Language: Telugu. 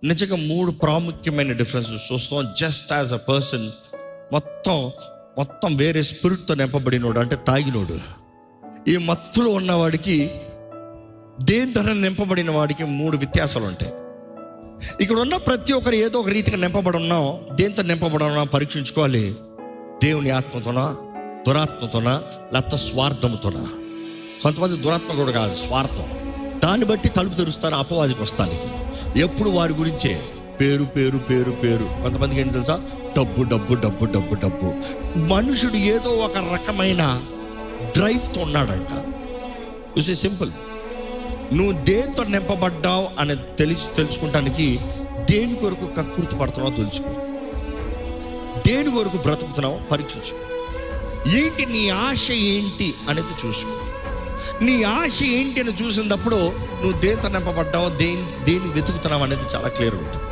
నిజంగా 3 ప్రాముఖ్యమైన డిఫరెన్సెస్ చూస్తాం. జస్ట్ యాజ్ అ పర్సన్ మొత్తం వేరే స్పిరిట్తో నింపబడినోడు, అంటే తాగినోడు, ఈ మత్తులో ఉన్నవాడికి దేంతో నింపబడిన వాడికి 3 వ్యత్యాసాలు ఉంటాయి. ఇక్కడ ఉన్న ప్రతి ఒక్కరు ఏదో ఒక రీతిగా నింపబడి ఉన్నాం. దేంతో నింపబడి ఉన్నాం పరీక్షించుకోవాలి. దేవుని ఆత్మతోనా, దురాత్మతోనా, లేకపోతే స్వార్థంతోనా? కొంతమంది దురాత్మ కూడా కాదు, స్వార్థం. దాన్ని బట్టి తలుపు తెరుస్తారు అపవాదికి వస్తానికి. ఎప్పుడు వారి గురించే పేరు పేరు పేరు పేరు. కొంతమందికి ఏంటి తెలుసా? డబ్బు డబ్బు డబ్బు డబ్బు డబ్బు. మనుషుడు ఏదో ఒక రకమైన డ్రైవ్తో ఉన్నాడంట. It's simple. నువ్వు దేంతో నింపబడ్డావు అనేది తెలుసుకుంటానికి దేని కొరకు కక్కుర్తి పడుతున్నావు తెలుసుకో. దేని కొరకు బ్రతుకుతున్నావు పరీక్షించుకో. ఏంటి నీ ఆశ ఏంటి అనేది చూసుకో. నీ ఆశ ఏంటి అని చూసినప్పుడు నువ్వు దేంతో నింపబడ్డావు, దేని వెతుకుతున్నావు అనేది చాలా క్లియర్ ఉంటుంది.